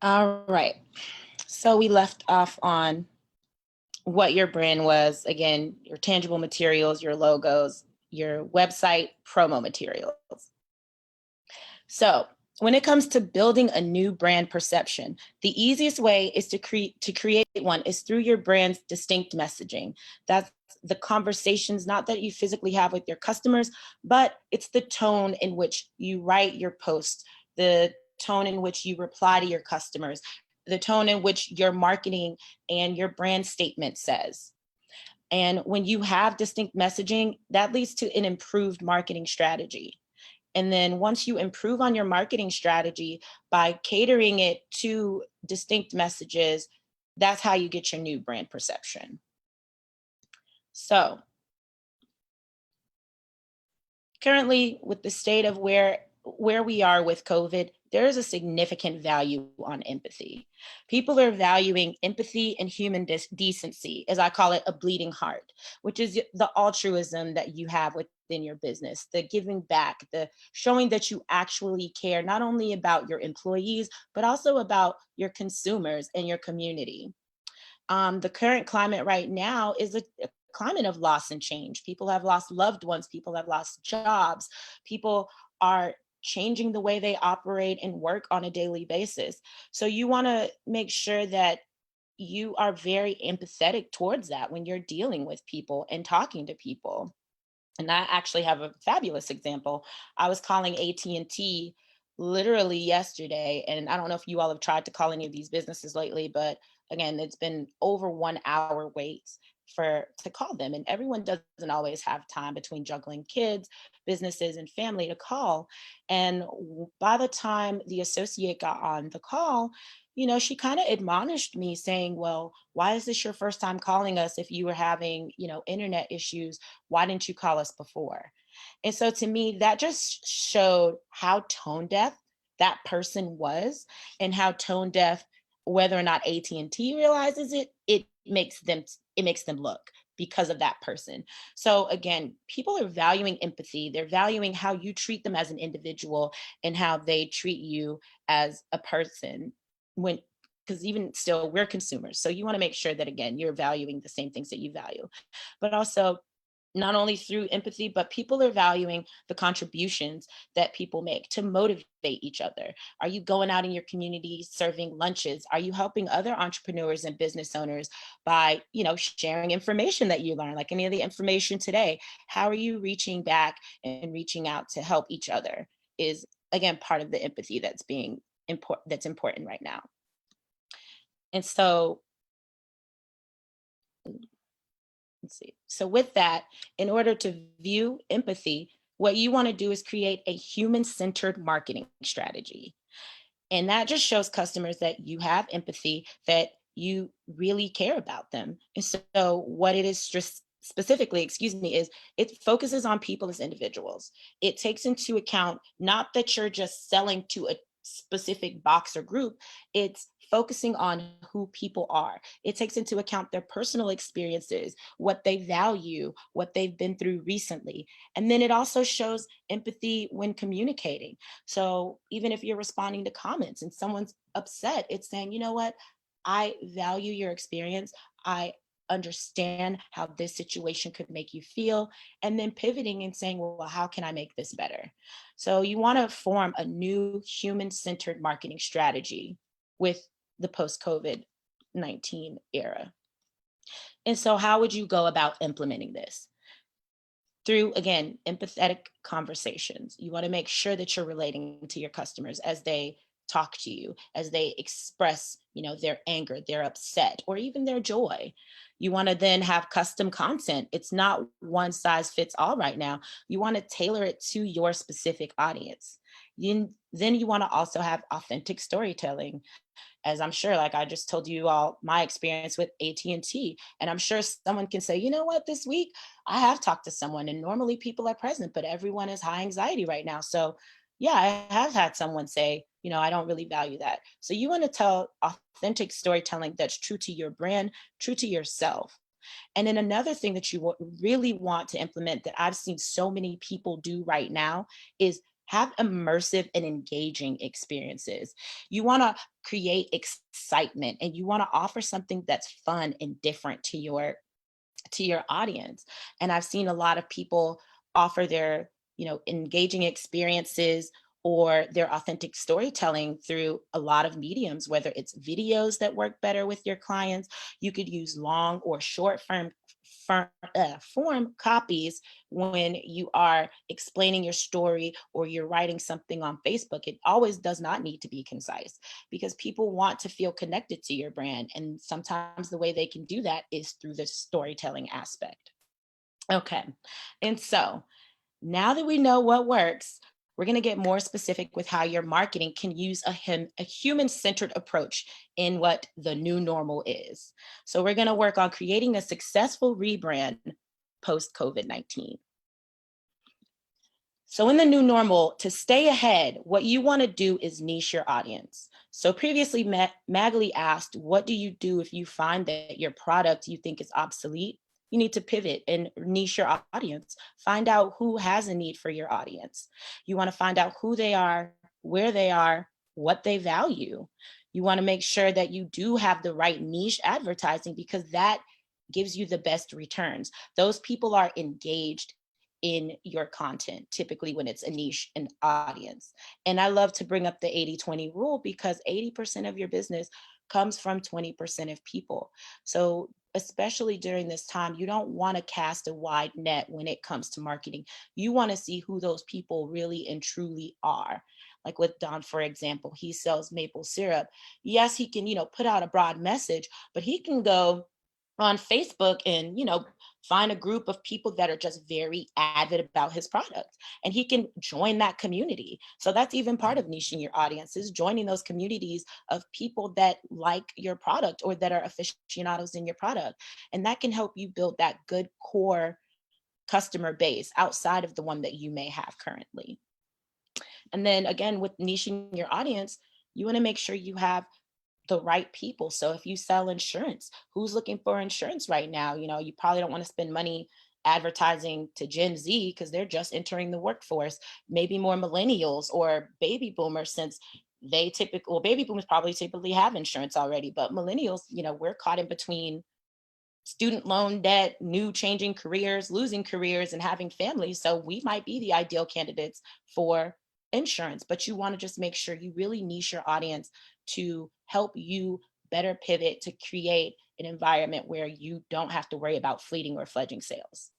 All right. So we left off on what your brand was. Again, your tangible materials, your logos, your website, promo materials. So when it comes to building a new brand perception, the easiest way is to create one is through your brand's distinct messaging. That's the conversations, not that you physically have with your customers, but it's the tone in which you write your post, the tone in which you reply to your customers, the tone in which your marketing and your brand statement says. And when you have distinct messaging, that leads to an improved marketing strategy. And then once you improve on your marketing strategy by catering it to distinct messages, that's how you get your new brand perception. So currently, with the state of where we are with COVID, there is a significant value on empathy. People are valuing empathy and human decency, as I call it, a bleeding heart, which is the altruism that you have within your business, the giving back, the showing that you actually care, not only about your employees, but also about your consumers and your community. The current climate right now is a climate of loss and change. People have lost loved ones, people have lost jobs, people are changing the way they operate and work on a daily basis. So you want to make sure that you are very empathetic towards that when you're dealing with people and talking to people. And I actually have a fabulous example. I was calling AT&T literally yesterday, and I don't know if you all have tried to call any of these businesses lately, but again, it's been over 1 hour waits to call them, and everyone doesn't always have time between juggling kids, businesses, and family to call. And by the time the associate got on the call, she kind of admonished me saying, well, why is this your first time calling us? If you were having, internet issues, why didn't you call us before? And so to me, that just showed how tone deaf that person was, and how tone deaf, whether or not AT&T realizes it, it makes them look, because of that person. So again, people are valuing empathy. They're valuing how you treat them as an individual and how they treat you as a person, when because even still, we're consumers. So you want to make sure that, again, you're valuing the same things that you value. But also, not only through empathy, but people are valuing the contributions that people make to motivate each other. Are you going out in your community serving lunches? Are you helping other entrepreneurs and business owners by, sharing information that you learn, like any of the information today? How are you reaching back and reaching out to help each other is, again, part of the empathy that's important right now. And so let's see. So with that, in order to view empathy, what you want to do is create a human-centered marketing strategy. And that just shows customers that you have empathy, that you really care about them. And so what it is specifically, is it focuses on people as individuals. It takes into account not that you're just selling to a specific box or group, it's focusing on who people are. It takes into account their personal experiences, what they value, what they've been through recently. And then it also shows empathy when communicating. So even if you're responding to comments and someone's upset, it's saying, you know what, I value your experience. I understand how this situation could make you feel, and then pivoting and saying, well, how can I make this better? So you want to form a new human-centered marketing strategy with the post-COVID-19 era. And so how would you go about implementing this? Through, again, empathetic conversations. You want to make sure that you're relating to your customers as they talk to you, as they express, their anger, their upset, or even their joy. You want to then have custom content. It's not one size fits all right now. You want to tailor it to your specific audience. Then you want to also have authentic storytelling, as I'm sure, like I just told you all my experience with AT&T, and I'm sure someone can say, you know what, this week I have talked to someone, and normally people are present, but everyone is high anxiety right now. So yeah, I have had someone say, I don't really value that. So you want to tell authentic storytelling that's true to your brand, true to yourself. And then another thing that you really want to implement that I've seen so many people do right now is Have immersive and engaging experiences. You want to create excitement and you want to offer something that's fun and different to your audience. And I've seen a lot of people offer their, engaging experiences or their authentic storytelling through a lot of mediums, whether it's videos that work better with your clients. You could use long or short form copies when you are explaining your story or you're writing something on Facebook. It always does not need to be concise because people want to feel connected to your brand. And sometimes the way they can do that is through the storytelling aspect. Okay. And so now that we know what works, we're going to get more specific with how your marketing can use a human centered approach in what the new normal is. So, we're going to work on creating a successful rebrand post COVID-19. So, in the new normal, to stay ahead, what you want to do is niche your audience. So, previously, Magali asked, what do you do if you find that your product you think is obsolete? You need to pivot and niche your audience. Find out who has a need for your audience. You want to find out who they are, where they are, what they value. You want to make sure that you do have the right niche advertising because that gives you the best returns. Those people are engaged in your content, typically when it's a niche and audience. And I love to bring up the 80-20 rule because 80% of your business comes from 20% of people. So, especially during this time, you don't want to cast a wide net when it comes to marketing. You want to see who those people really and truly are. Like with Don, for example, he sells maple syrup. Yes, he can, put out a broad message, but he can go on Facebook and, find a group of people that are just very avid about his product and he can join that community. So that's even part of niching your audiences, joining those communities of people that like your product or that are aficionados in your product. And that can help you build that good core customer base outside of the one that you may have currently. And then again, with niching your audience, you want to make sure you have the right people. So if you sell insurance, who's looking for insurance right now? You probably don't want to spend money advertising to Gen Z because they're just entering the workforce, maybe more millennials or baby boomers, since baby boomers probably typically have insurance already, but millennials, we're caught in between student loan debt, new changing careers, losing careers, and having families. So we might be the ideal candidates for insurance, but you want to just make sure you really niche your audience to help you better pivot to create an environment where you don't have to worry about fleeting or fledgling sales.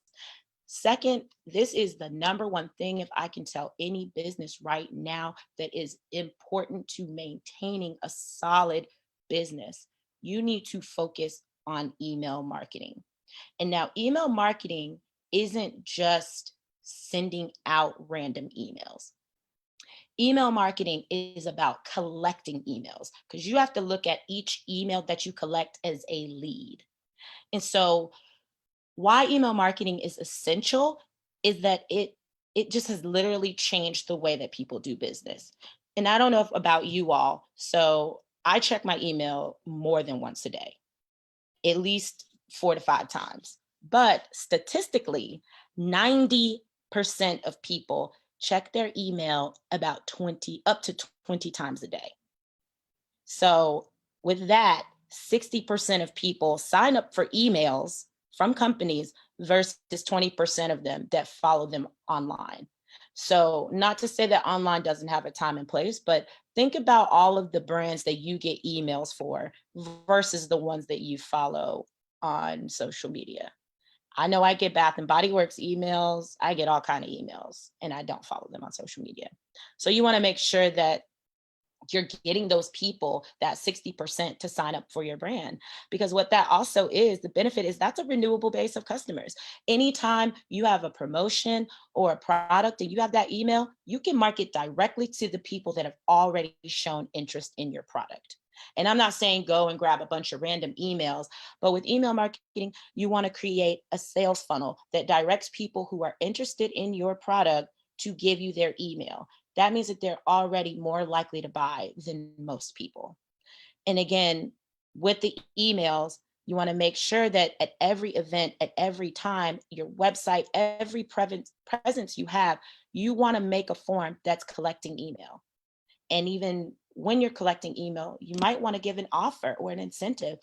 Second, this is the number one thing, if I can tell any business right now, that is important to maintaining a solid business. You need to focus on email marketing. And now, email marketing isn't just sending out random emails. Email marketing is about collecting emails because you have to look at each email that you collect as a lead. And so, why email marketing is essential is that it just has literally changed the way that people do business. And I don't know about you all, so I check my email more than once a day, at least 4 to 5 times. But statistically, 90% of people check their email about 20 up to 20 times a day. So with that, 60% of people sign up for emails from companies versus 20% of them that follow them online. So not to say that online doesn't have a time and place, but think about all of the brands that you get emails for versus the ones that you follow on social media. I know I get Bath and Body Works emails. I get all kind of emails and I don't follow them on social media. So you want to make sure that you're getting those people, that 60%, to sign up for your brand. Because what that also is, the benefit is that's a renewable base of customers. Anytime you have a promotion or a product and you have that email, you can market directly to the people that have already shown interest in your product. And I'm not saying go and grab a bunch of random emails, but with email marketing, you want to create a sales funnel that directs people who are interested in your product to give you their email. That means that they're already more likely to buy than most people. And again, with the emails, You want to make sure that at every event, at every time, your website, every presence you have, you want to make a form that's collecting email. And even when you're collecting email, you might want to give an offer or an incentive.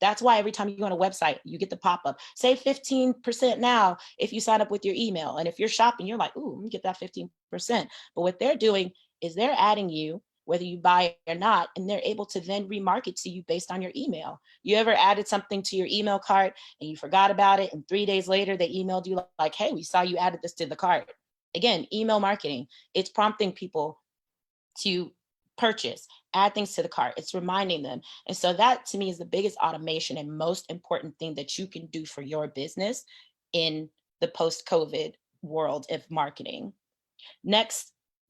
That's why every time you go on a website, you get the pop-up, save 15% now if you sign up with your email. And if you're shopping, you're like, ooh, let me get that 15%. But what they're doing is they're adding you, whether you buy it or not, and they're able to then remarket to you based on your email. You ever added something to your email cart and you forgot about it, and 3 days later they emailed you like, hey, we saw you added this to the cart? Again, email marketing, it's prompting people to purchase, add things to the cart. It's reminding them. And so that to me is the biggest automation and most important thing that you can do for your business in the post-COVID world of marketing.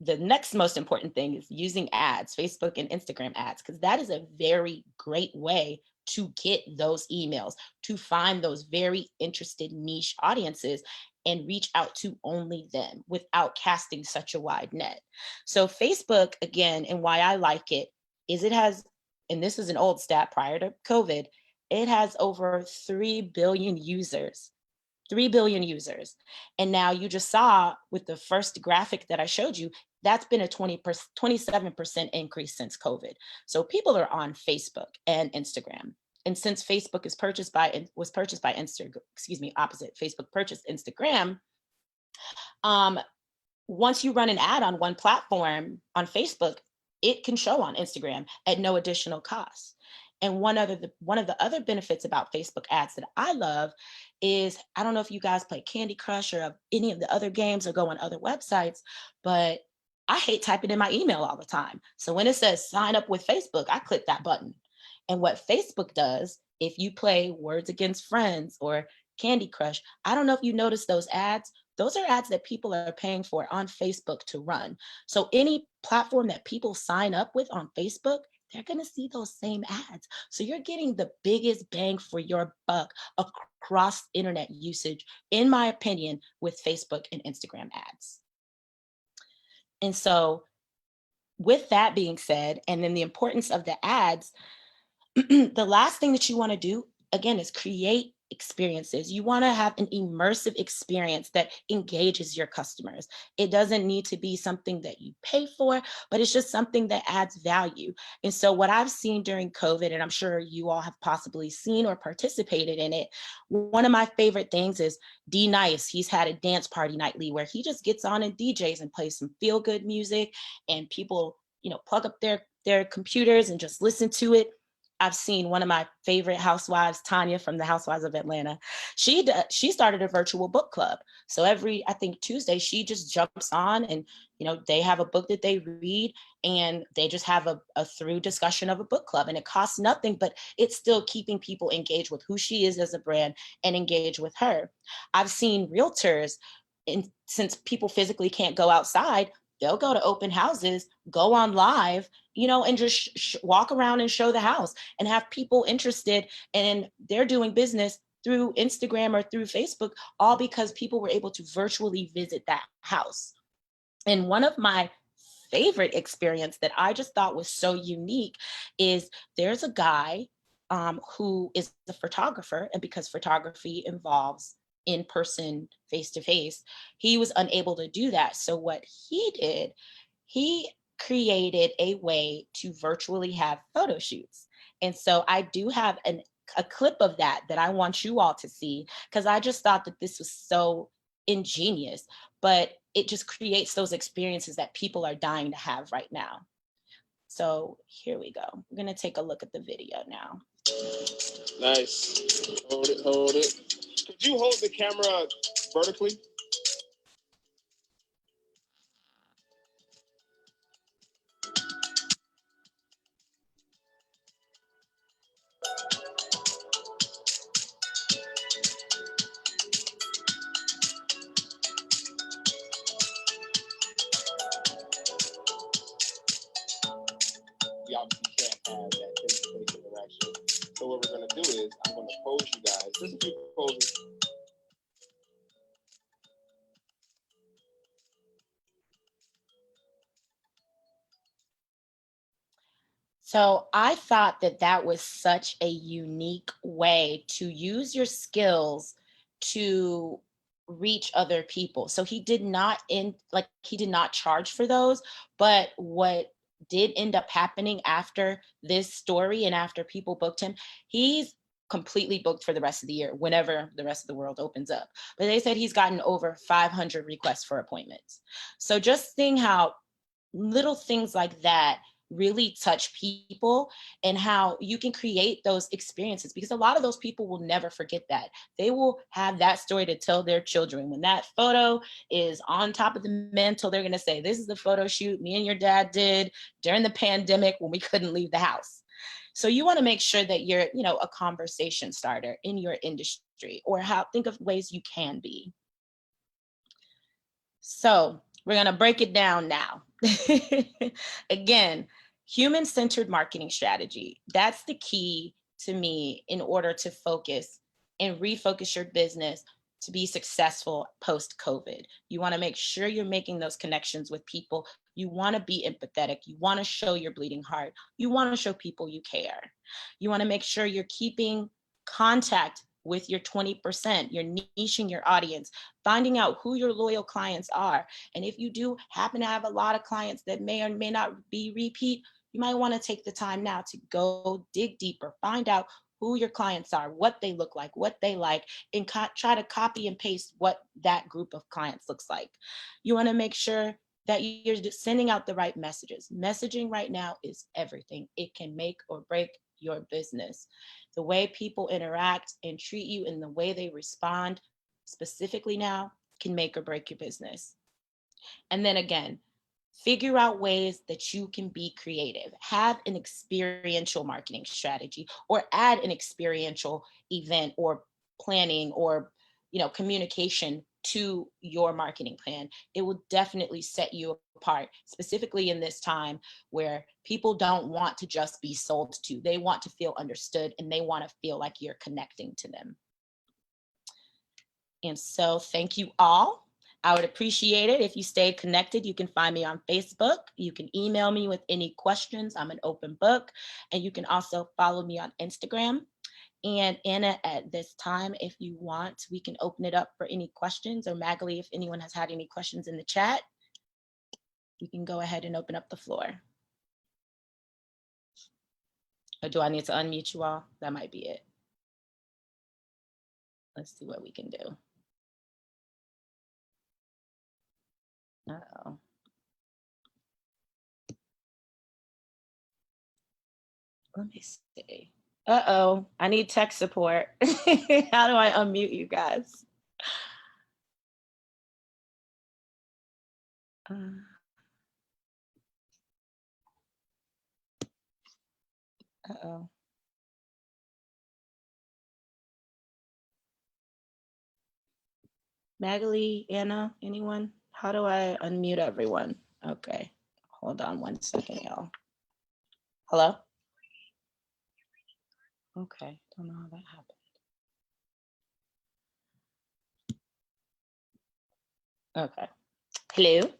The next most important thing is using ads, Facebook and Instagram ads, because that is a very great way to get those emails, to find those very interested niche audiences and reach out to only them without casting such a wide net. So Facebook, again, and why I like it is it has, and this is an old stat prior to COVID, it has over 3 billion users. 3 billion users. And now you just saw with the first graphic that I showed you, that's been a 27% increase since COVID. So people are on Facebook and Instagram. And since Facebook was purchased by Instagram, opposite, Facebook purchased Instagram. Once you run an ad on one platform on Facebook, it can show on Instagram at no additional cost. And one of the other benefits about Facebook ads that I love is, I don't know if you guys play Candy Crush or any of the other games or go on other websites, but I hate typing in my email all the time. So when it says sign up with Facebook, I click that button. And what Facebook does, if you play Words Against Friends or Candy Crush, I don't know if you notice those ads. Those are ads that people are paying for on Facebook to run. So any platform that people sign up with on Facebook, they're going to see those same ads. So you're getting the biggest bang for your buck across internet usage, in my opinion, with Facebook and Instagram ads. And so with that being said, and then the importance of the ads, the last thing that you want to do, again, is create experiences. You want to have an immersive experience that engages your customers. It doesn't need to be something that you pay for, but it's just something that adds value. And so what I've seen during COVID, and I'm sure you all have possibly seen or participated in it, one of my favorite things is D Nice. He's had a dance party nightly where he just gets on and DJs and plays some feel good music, and people, plug up their computers and just listen to it. I've seen one of my favorite housewives, Tanya from the Housewives of Atlanta. She started a virtual book club. So every, I think, Tuesday, she just jumps on and, they have a book that they read and they just have a through discussion of a book club, and it costs nothing, but it's still keeping people engaged with who she is as a brand and engage with her. I've seen realtors, and since people physically can't go outside, they'll go to open houses, go on live, and just walk around and show the house and have people interested, and they're doing business through Instagram or through Facebook, all because people were able to virtually visit that house. And one of my favorite experience that I just thought was so unique is there's a guy who is a photographer, and because photography involves in-person, face-to-face, he was unable to do that. So what he did, he created a way to virtually have photo shoots. And so I do have a clip of that I want you all to see, because I just thought that this was so ingenious, but it just creates those experiences that people are dying to have right now. So here we go. We're going to take a look at the video now. Nice. Hold it, hold it. Could you hold the camera vertically? You obviously can't have that face-to-face interaction. So what we're going to do is I'm going to pose you guys. Just a few poses. So I thought that that was such a unique way to use your skills to reach other people. So he did not charge for those, but what did end up happening after this story and after people booked him, he's completely booked for the rest of the year whenever the rest of the world opens up. But they said he's gotten over 500 requests for appointments. So just seeing how little things like that really touch people and how you can create those experiences, because a lot of those people will never forget that. They will have that story to tell their children. When that photo is on top of the mantle, they're going to say, this is the photo shoot me and your dad did during the pandemic when we couldn't leave the house. So you want to make sure that you're, a conversation starter in your industry, or think of ways you can be. So we're going to break it down now. Again, human-centered marketing strategy. That's the key to me in order to focus and refocus your business to be successful post-COVID. You want to make sure you're making those connections with people. You want to be empathetic. You want to show your bleeding heart. You want to show people you care. You want to make sure you're keeping contact with your 20%, you're niching your audience, finding out who your loyal clients are. And if you do happen to have a lot of clients that may or may not be repeat, you might want to take the time now to go dig deeper, find out who your clients are, what they look like, what they like, and try to copy and paste what that group of clients looks like. You want to make sure that you're sending out the right messages. Messaging right now is everything. It can make or break your business. The way people interact and treat you and the way they respond specifically now can make or break your business. And then again, figure out ways that you can be creative. Have an experiential marketing strategy, or add an experiential event or planning or communication to your marketing plan. It will definitely set you apart, specifically in this time where people don't want to just be sold to. They want to feel understood, and they want to feel like you're connecting to them. And so thank you all. I would appreciate it if you stayed connected. You can find me on Facebook. You can email me with any questions. I'm an open book. And you can also follow me on Instagram. And Anna, at this time, if you want, we can open it up for any questions, or Magali, if anyone has had any questions in the chat, we can go ahead and open up the floor. Or do I need to unmute you all? That might be it. Let's see what we can do. Uh-oh. Let me see. Uh-oh, I need tech support. How do I unmute you guys? Uh-oh. Magali, Anna, anyone? How do I unmute everyone? Okay, hold on 1 second, y'all. Hello? Okay, don't know how that happened. Okay, hello?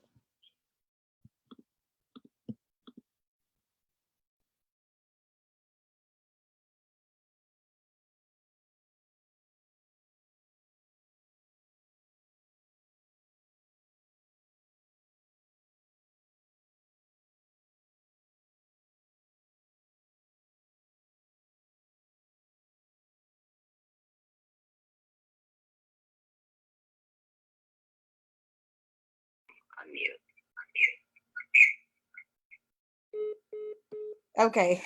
Okay.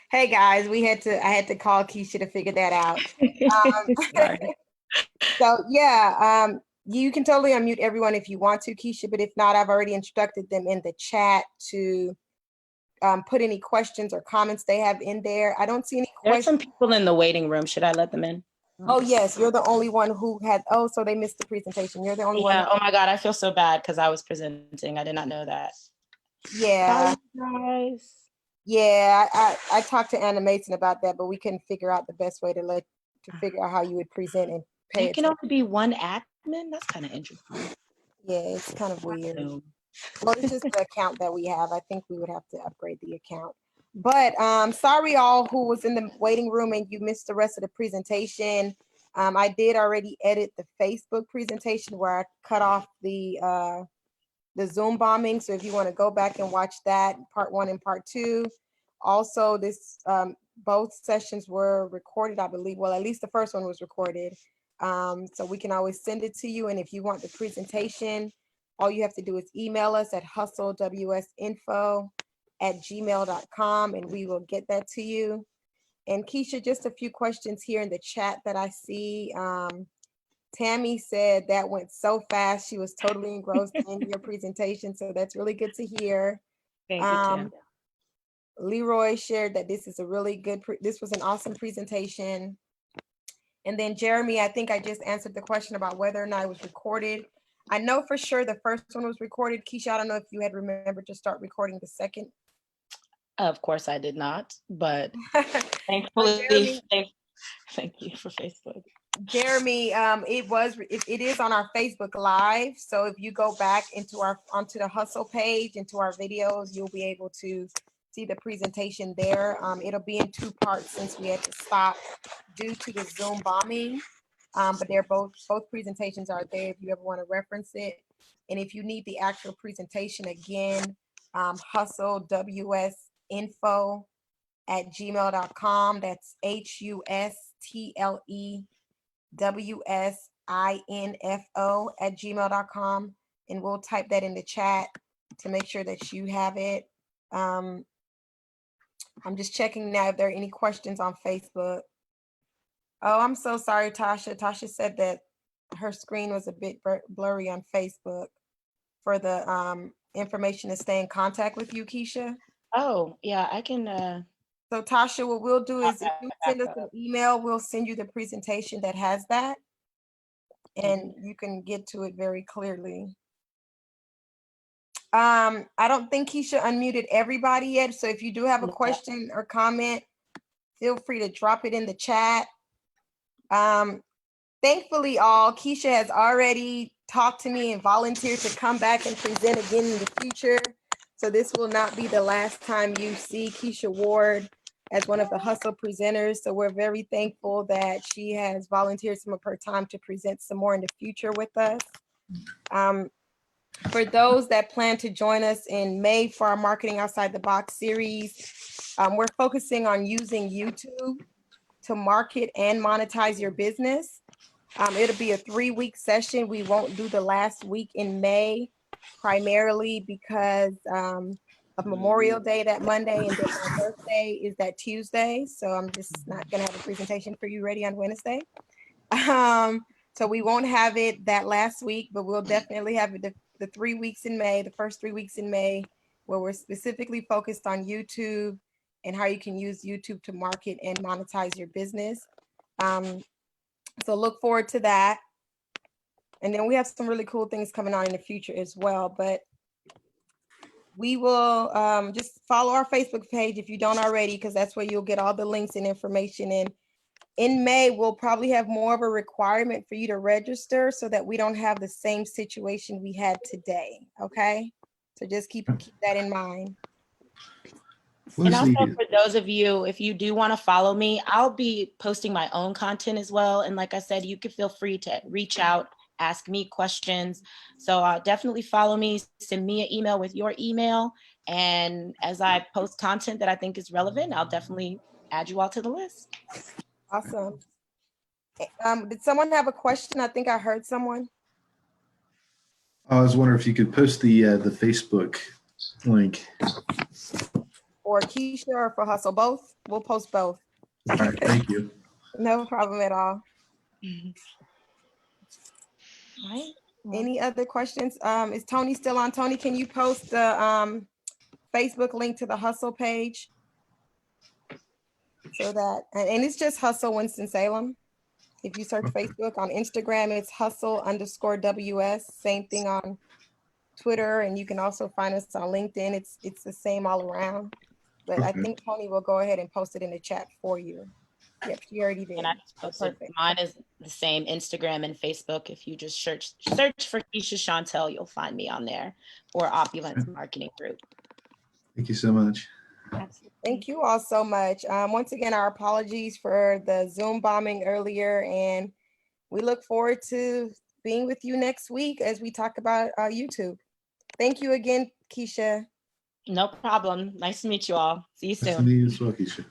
Hey guys, I had to call Keisha to figure that out. So yeah, you can totally unmute everyone if you want to, Keisha, but if not, I've already instructed them in the chat to put any questions or comments they have in there. I don't see any questions. There's some people in the waiting room. Should I let them in? Oh yes, you're the only one who had, oh, so they missed the presentation. You're the only one. Oh my God, I feel so bad because I was presenting. I did not know that. Yeah. Hi, guys. Yeah, I talked to Anna Mason about that, but we couldn't figure out the best way to figure out how you would present and pay It can only be one admin? That's kind of interesting. Yeah, it's kind of weird. Well, it's just the account that we have. I think we would have to upgrade the account. But sorry all who was in the waiting room and you missed the rest of the presentation. I did already edit the Facebook presentation where I cut off the Zoom bombing. So if you want to go back and watch that, part 1 and part 2. Also, this both sessions were recorded, I believe. Well, at least the first one was recorded. So we can always send it to you. And if you want the presentation, all you have to do is email us at hustlewsinfo@gmail.com and we will get that to you. And Keisha, just a few questions here in the chat that I see. Tammy said that went so fast. She was totally engrossed in your presentation. So that's really good to hear. Thank you, Tim. Leroy shared that this is a really good, this was an awesome presentation. And then Jeremy, I think I just answered the question about whether or not it was recorded. I know for sure the first one was recorded. Keisha, I don't know if you had remembered to start recording the second. Of course I did not, but Jeremy, thankfully, thank you for Facebook. Jeremy, it is on our Facebook Live. So if you go back onto the Hustle page, into our videos, you'll be able to see the presentation there. It'll be in 2 parts since we had to stop due to the Zoom bombing. But they're both presentations are there if you ever want to reference it. And if you need the actual presentation again, hustleWSinfo@gmail.com. That's HUSTLEWSINFO@gmail.com. And we'll type that in the chat to make sure that you have it. I'm just checking now if there are any questions on Facebook. Oh, I'm so sorry, Tasha. Tasha said that her screen was a bit blurry on Facebook for the information to stay in contact with you, Keisha. Oh, yeah, I can. So Tasha, what we'll do is if you send us an email, we'll send you the presentation that has that. And you can get to it very clearly. I don't think Keisha unmuted everybody yet. So if you do have a question or comment, feel free to drop it in the chat. Thankfully, Keisha has already talked to me and volunteered to come back and present again in the future. So this will not be the last time you see Keisha Ward as one of the Hustle presenters. So we're very thankful that she has volunteered some of her time to present some more in the future with us. For those that plan to join us in May for our Marketing Outside the Box series, we're focusing on using YouTube to market and monetize your business. It'll be a 3-week session. We won't do the last week in May, primarily because of Memorial Day that Monday, and then my birthday is that Tuesday. So I'm just not gonna have a presentation for you ready on Wednesday. So we won't have it that last week, but we'll definitely have it the 3 weeks in May, the first 3 weeks in May, where we're specifically focused on YouTube and how you can use YouTube to market and monetize your business. So look forward to that. And then we have some really cool things coming on in the future as well. But we will just follow our Facebook page if you don't already, because that's where you'll get all the links and information. And in May, we'll probably have more of a requirement for you to register so that we don't have the same situation we had today. Okay, so just keep that in mind. And also for those of you, if you do want to follow me, I'll be posting my own content as well. And like I said, you can feel free to reach out, ask me questions. So definitely follow me, send me an email with your email. And as I post content that I think is relevant, I'll definitely add you all to the list. Awesome. Did someone have a question? I think I heard someone. I was wondering if you could post the Facebook link. Or Keisha or for Hustle, both? We'll post both. All right, thank you. No problem at all. All right. Any other questions? Is Tony still on? Tony, can you post the Facebook link to the Hustle page? So that, and it's just Hustle Winston-Salem. If you search Facebook, on Instagram, it's hustle_WS. Same thing on Twitter, and you can also find us on LinkedIn. It's the same all around. But I think Tony will go ahead and post it in the chat for you. Yep, she already did. And I just posted, mine is the same, Instagram and Facebook. If you just search for Keisha Chantel, you'll find me on there, or Opulence Marketing Group. Thank you so much. Absolutely. Thank you all so much. Once again, our apologies for the Zoom bombing earlier, and we look forward to being with you next week as we talk about YouTube. Thank you again, Keisha. No problem. Nice to meet you all. See you Nice to soon. meet you as well, Keisha.